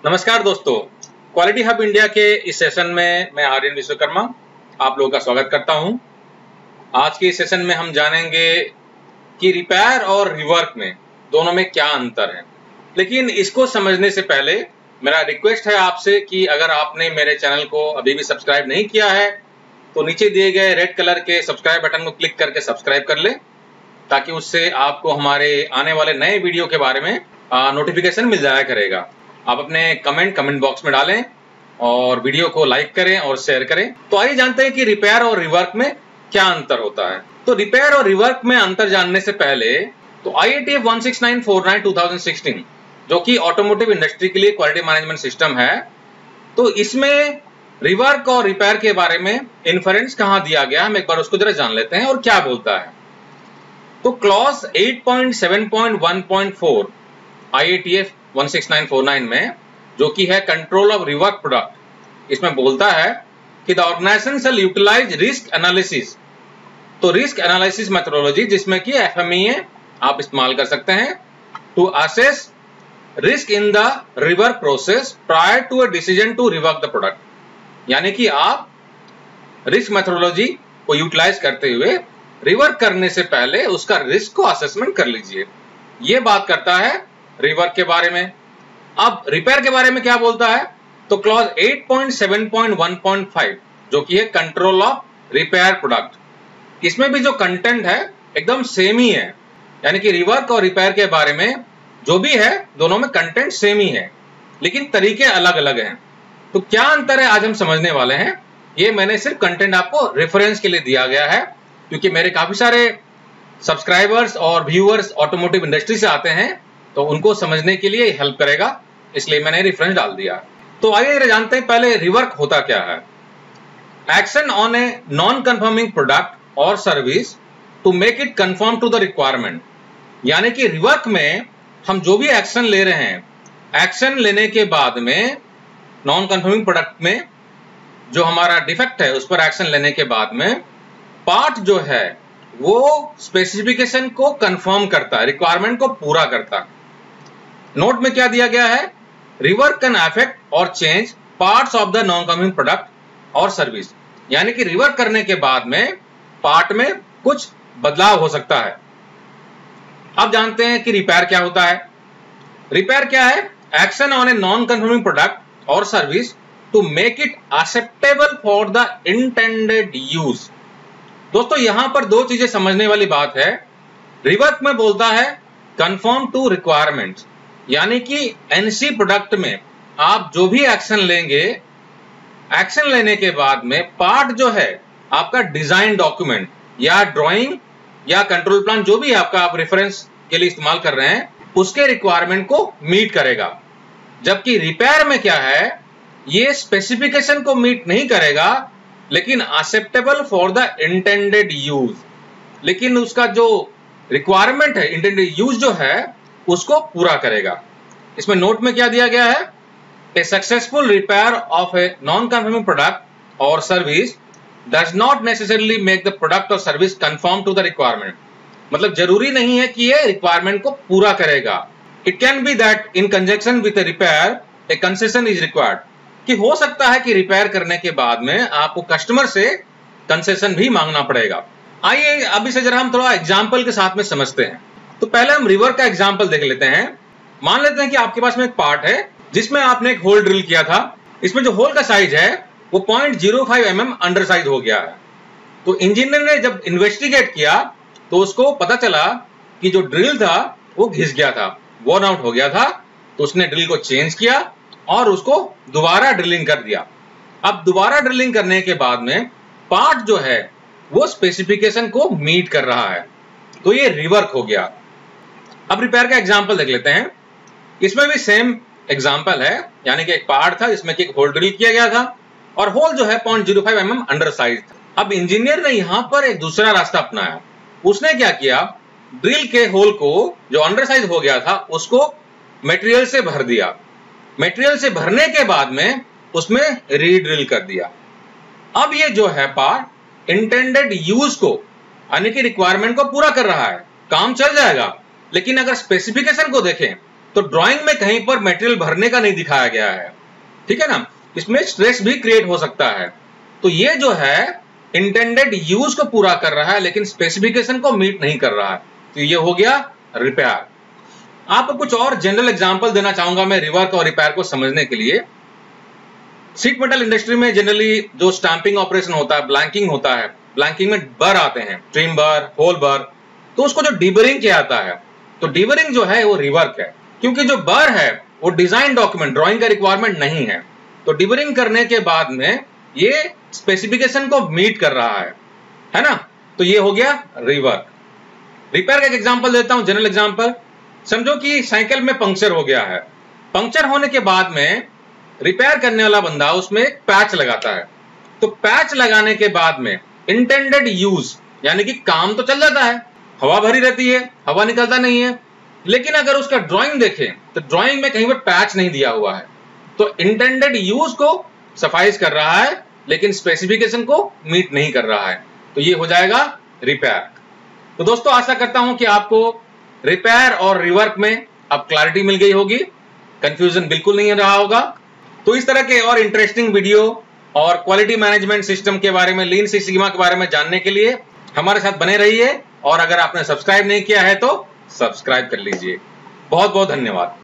नमस्कार दोस्तों, quality hub India के इस सेशन में मैं आर्यन विश्वकर्मा आप लोगों का स्वागत करता हूं। आज के इस सेशन में हम जानेंगे कि रिपेयर और रिवर्क में दोनों में क्या अंतर है। लेकिन इसको समझने से पहले मेरा रिक्वेस्ट है आपसे कि अगर आपने मेरे चैनल को अभी भी सब्सक्राइब नहीं किया है तो नीचे दिए गए रेड कलर के सब्सक्राइब बटन को क्लिक करके सब्सक्राइब कर ले, ताकि उससे आपको हमारे आने वाले नए वीडियो के बारे में नोटिफिकेशन मिल जाया करेगा। आप अपने कमेंट बॉक्स में डालें और वीडियो को लाइक करें और शेयर करें। तो आइए जानते हैं कि रिपेयर और रिवर्क में क्या अंतर होता है। तो रिपेयर और रिवर्क में अंतर जानने से पहले तो IATF 16949 2016 जो कि ऑटोमोटिव इंडस्ट्री के लिए क्वालिटी मैनेजमेंट सिस्टम है, तो इसमें रिवर्क और रिपेयर के बारे में इन्फरेंस कहाँ दिया गया, हम एक बार उसको जरा जान लेते हैं और क्या बोलता है। तो क्लॉज 8.7.1.4 IATF 16949 में, जो कि है कंट्रोल ऑफ रिवर्क प्रोडक्ट, इसमें बोलता है कि the organisation shall utilise risk analysis. तो रिस्क एनालिसिस मेथोडोलॉजी जिसमें कि FMEA आप इस्तेमाल कर सकते हैं to assess risk in the rework process prior to a decision to rework the product. यानी कि आप रिस्क मेथोडोलॉजी को यूटिलाइज करते हुए रिवर्क करने से पहले उसका रिस्क को असेसमेंट कर लीजिए। ये बात करता है रिवर्क के बारे में। अब रिपेयर के बारे में क्या बोलता है, तो क्लॉज 8.7.1.5 जो कि है कंट्रोल ऑफ रिपेयर प्रोडक्ट, इसमें भी जो कंटेंट है एकदम सेम ही है। यानी कि रिवर्क और रिपेयर के बारे में जो भी है दोनों में कंटेंट सेम ही है, लेकिन तरीके अलग अलग हैं। तो क्या अंतर है आज हम समझने वाले हैं। ये मैंने सिर्फ कंटेंट आपको रेफरेंस के लिए दिया गया है, क्योंकि मेरे काफी सारे सब्सक्राइबर्स और व्यूअर्स ऑटोमोटिव इंडस्ट्री से आते हैं, तो उनको समझने के लिए हेल्प करेगा, इसलिए मैंने रेफरेंस डाल दिया। तो आइए जानते हैं पहले रिवर्क होता क्या है। Action on a non conforming product और service to make it conform to the requirement. यानी कि रिवर्क में हम जो भी एक्शन ले रहे हैं, एक्शन लेने के बाद में नॉन कंफर्मिंग प्रोडक्ट में जो हमारा डिफेक्ट है उस पर एक्शन लेने के बाद में पार्ट जो है वो स्पेसिफिकेशन को कंफर्म करता है, रिक्वायरमेंट को पूरा करता है। नोट में क्या दिया गया है, रिवर्क कैन अफेक्ट और change parts of the non conforming product और सर्विस। यानी कि रिवर्क करने के बाद में पार्ट में कुछ बदलाव हो सकता है। अब जानते हैं कि रिपेयर क्या होता है। रिपेयर क्या है, action on a non conforming product और service to make it acceptable for the intended use. दोस्तों यहां पर दो चीजें समझने वाली बात है। रिवर्क में बोलता है कंफर्म टू रिक्वायरमेंट्स, यानी कि NC प्रोडक्ट में आप जो भी एक्शन लेंगे, एक्शन लेने के बाद में पार्ट जो है आपका डिजाइन डॉक्यूमेंट या ड्राइंग या कंट्रोल प्लान जो भी आपका आप रेफरेंस के लिए इस्तेमाल कर रहे हैं, उसके रिक्वायरमेंट को मीट करेगा। जबकि रिपेयर में क्या है, ये स्पेसिफिकेशन को मीट नहीं करेगा, लेकिन acceptable for the intended use, लेकिन उसका जो रिक्वायरमेंट है, इंटेंडेड यूज जो है, उसको पूरा करेगा। इसमें नोट में क्या दिया गया है, a successful repair of a non conforming product और service does not necessarily make the product और service conform to the requirement. मतलब जरूरी नहीं है कि ये रिक्वायरमेंट को पूरा करेगा। It can be that in conjunction with A repair a concession is required, कि हो सकता है कि रिपेयर करने के बाद में आपको कस्टमर से कंसेशन भी मांगना पड़ेगा। आइए अब इसे जरा हम थोड़ा एग्जांपल के साथ में समझते हैं। तो पहले हम रिवर्क का एग्जांपल देख लेते हैं। मान लेते हैं कि आपके पास में एक पार्ट है जिसमें आपने एक होल ड्रिल किया था। इसमें जो होल का साइज है वो 0.05 mm अंडर साइज हो गया है। तो इंजीनियर ने जब इन्वेस्टिगेट किया तो उसको पता चला कि जो ड्रिल था वो घिस गया था, वॉर्न आउट हो गया था। तो उसने ड्रिल को चेंज किया और उसको दोबारा ड्रिलिंग कर दिया। अब दोबारा ड्रिलिंग करने के बाद में पार्ट जो है वो स्पेसिफिकेशन को मीट कर रहा है, तो ये रिवर्क हो गया। अब रिपेयर का एग्जांपल देख लेते हैं। इसमें भी सेम एग्जांपल है, यानी कि एक पार्ट था जिसमें कि एक होल ड्रिल किया गया था और होल जो है 0.05 mm अंडर साइज था। अब इंजीनियर ने यहां पर एक दूसरा रास्ता अपनाया। उसने क्या किया, ड्रिल के होल को जो अंडर साइज हो गया था उसको मटेरियल से भर दिया। मटेरियल से भरने के बाद में उसमें रीड्रिल कर दिया। अब ये जो है पार्ट इंटेंडेड यूज को यानी कि रिक्वायरमेंट को पूरा कर रहा है, काम चल जाएगा। लेकिन अगर स्पेसिफिकेशन को देखें तो ड्राइंग में कहीं पर मटेरियल भरने का नहीं दिखाया गया है, ठीक है ना, इसमें स्ट्रेस भी क्रिएट हो सकता है। तो ये जो है इंटेंडेड यूज को पूरा कर रहा है लेकिन स्पेसिफिकेशन को मीट नहीं कर रहा है, तो ये हो गया रिपेयर। आपको कुछ और जनरल एग्जांपल देना चाहूंगा मैं रिवर्क और रिपेयर को समझने के लिए। शीट मेटल इंडस्ट्री में जनरली जो स्टैंपिंग ऑपरेशन होता है, ब्लैंकिंग होता है, ब्लैंकिंग में बर आते हैं, ट्रिम बर, होल बर, तो उसको जो डीबरिंग किया जाता है, तो डीबरिंग जो है वो रिवर्क है, क्योंकि जो बर है वो डिजाइन डॉक्यूमेंट, ड्राइंग का रिक्वायरमेंट नहीं है। तो डीबरिंग करने के बाद में ये स्पेसिफिकेशन को मीट कर रहा है ना, तो ये हो गया रिवर्क। रिपेयर का एक एग्जांपल देता हूं, जनरल एग्जांपल। समझो कि साइकिल में पंक्चर हो गया है, पंक्चर होने के बाद में रिपेयर करने वाला बंदा उसमें एक पैच लगाता है। तो पैच लगाने के बाद में इंटेंडेड यूज यानी कि काम तो चल जाता है, हवा भरी रहती है, हवा निकलता नहीं है, लेकिन अगर उसका ड्राइंग देखें तो ड्राइंग में कहीं पर पैच नहीं दिया हुआ है। तो इंटेंडेड यूज को सफाइज कर रहा है लेकिन स्पेसिफिकेशन को मीट नहीं कर रहा है, तो ये हो जाएगा रिपेयर। तो दोस्तों आशा करता हूं कि आपको रिपेयर और रिवर्क में अब क्लैरिटी मिल गई होगी, कंफ्यूजन बिल्कुल नहीं रहा होगा। तो इस तरह के और इंटरेस्टिंग वीडियो और क्वालिटी मैनेजमेंट सिस्टम के बारे में, लीन सिक्स सिग्मा के बारे में जानने के लिए हमारे साथ बने रहिए, और अगर आपने सब्सक्राइब नहीं किया है तो सब्सक्राइब कर लीजिए। बहुत बहुत धन्यवाद।